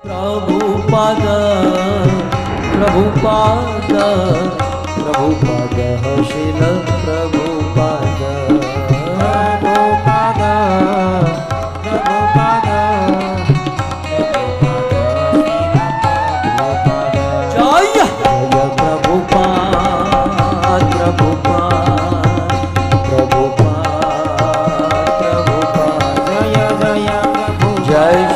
प्रभुपाद प्रभुपाद प्रभुपाद शिल प्रभुपाद प्रभुपाद प्रभुपाद जय जय प्रभुपाद प्रभुपाद प्रभुपाद प्रभुपाद जय जय प्रभु जय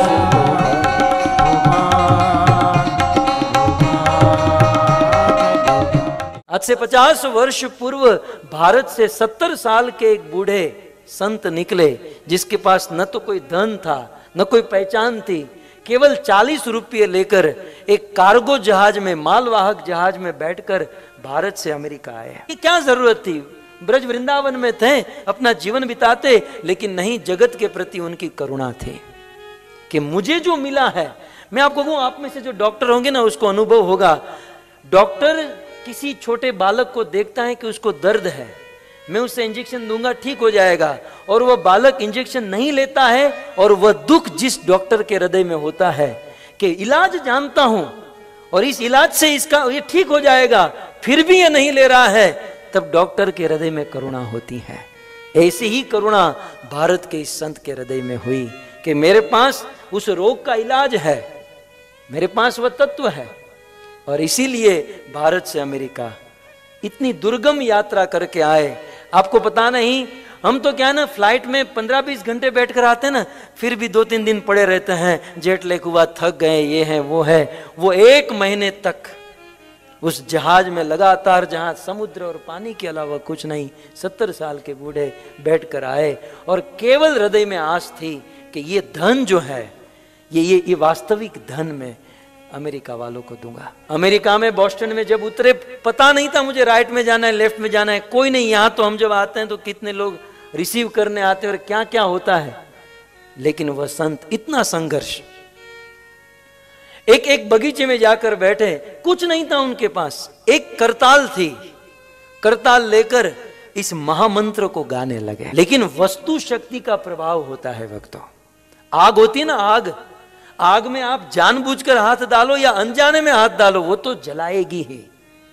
आज से 50 वर्ष पूर्व भारत से 70 साल के एक बूढ़े संत निकले, जिसके पास न तो कोई धन था न कोई पहचान थी। केवल 40 रुपये लेकर एक कार्गो जहाज में, मालवाहक जहाज में बैठकर भारत से अमेरिका आए। ये क्या जरूरत थी? ब्रज वृंदावन में थे, अपना जीवन बिताते, लेकिन नहीं, जगत के प्रति उनकी करुणा थी कि मुझे जो मिला है। मैं आपको कहूं, आप में से जो डॉक्टर होंगे ना, उसको अनुभव होगा। डॉक्टर किसी छोटे बालक को देखता है कि उसको दर्द है, मैं उसे इंजेक्शन दूंगा, ठीक हो जाएगा, और वह बालक इंजेक्शन नहीं लेता है, और वह दुख जिस डॉक्टर के हृदय में होता है कि इलाज जानता हूं और इस इलाज से इसका ये ठीक हो जाएगा, फिर भी ये नहीं ले रहा है, तब डॉक्टर के हृदय में करुणा होती है। ऐसी ही करुणा भारत के इस संत के हृदय में हुई कि मेरे पास उस रोग का इलाज है, मेरे पास वह तत्व है। और इसीलिए भारत से अमेरिका इतनी दुर्गम यात्रा करके आए। आपको पता नहीं, हम तो क्या ना, फ्लाइट में 15-20 घंटे बैठकर आते हैं ना, फिर भी 2-3 दिन पड़े रहते हैं, जेट लैग हुआ, थक गए, ये है वो है। वो 1 महीने तक उस जहाज में लगातार, जहां समुद्र और पानी के अलावा कुछ नहीं, 70 साल के बूढ़े बैठकर आए, और केवल हृदय में आस थी कि ये धन जो है, ये वास्तविक धन में अमेरिका वालों को दूंगा। अमेरिका में, बोस्टन में जब उतरे, पता नहीं था मुझे राइट में जाना है, लेफ्ट में जाना है, कोई नहीं। यहां तो हम जब आते हैं तो कितने लोग रिसीव करने आते हैं और क्या क्या होता है, लेकिन वह संत, इतना संघर्ष। एक बगीचे में जाकर बैठे, कुछ नहीं था उनके पास, एक करताल थी, करताल लेकर इस महामंत्र को गाने लगे। लेकिन वस्तु शक्ति का प्रभाव होता है भक्तों। आग होती है ना, आग में आप जानबूझकर हाथ डालो या अनजाने में हाथ डालो, वो तो जलाएगी ही।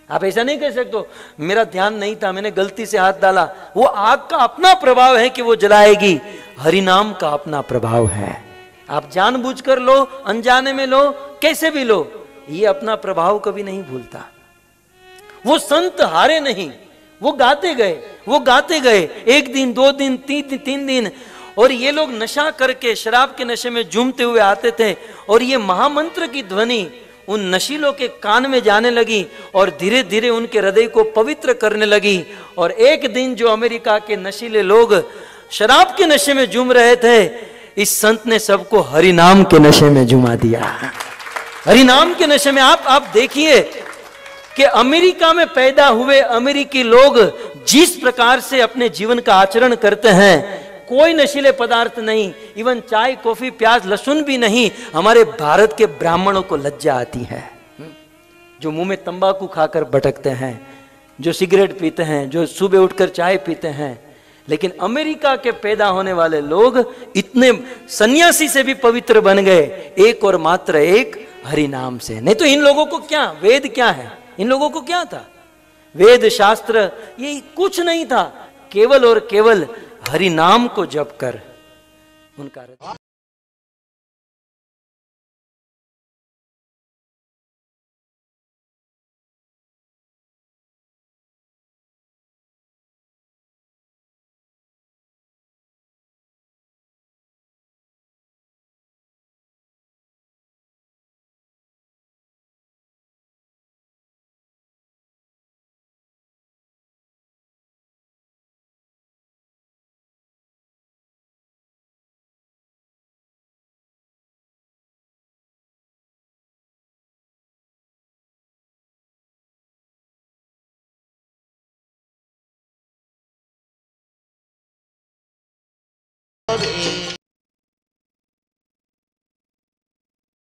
आप ऐसा नहीं कह सकते मेरा ध्यान नहीं था, मैंने गलती से हाथ डाला। वो आग का अपना प्रभाव है कि वो जलाएगी, हरिनाम का अपना प्रभाव है। आप जानबूझकर लो, अनजाने में लो, कैसे भी लो, ये अपना प्रभाव कभी नहीं भूलता। वो संत हारे नहीं, वो गाते गए, वो गाते गए, 1 दिन, 2 दिन, 3 दिन, और ये लोग नशा करके, शराब के नशे में झूमते हुए आते थे, और ये महामंत्र की ध्वनि उन नशीलों के कान में जाने लगी और धीरे धीरे उनके हृदय को पवित्र करने लगी। और एक दिन जो अमेरिका के नशीले लोग शराब के नशे में झूम रहे थे, इस संत ने सबको हरिनाम के नशे में झुमा दिया। हरिनाम के नशे में आप देखिए कि अमेरिका में पैदा हुए अमेरिकी लोग जिस प्रकार से अपने जीवन का आचरण करते हैं, कोई नशीले पदार्थ नहीं, इवन चाय, कॉफी, प्याज, लहसुन भी नहीं। हमारे भारत के ब्राह्मणों को लज्जा आती है, जो मुंह में तंबाकू खाकर भटकते हैं, जो सिगरेट पीते हैं, जो सुबह उठकर चाय पीते हैं। लेकिन अमेरिका के पैदा होने वाले लोग इतने सन्यासी से भी पवित्र बन गए, एक और मात्र एक हरिनाम से। नहीं तो इन लोगों को क्या वेद, क्या है इन लोगों को, क्या था वेद शास्त्र, ये कुछ नहीं था, केवल और केवल हरि नाम को जप कर उनका Amen.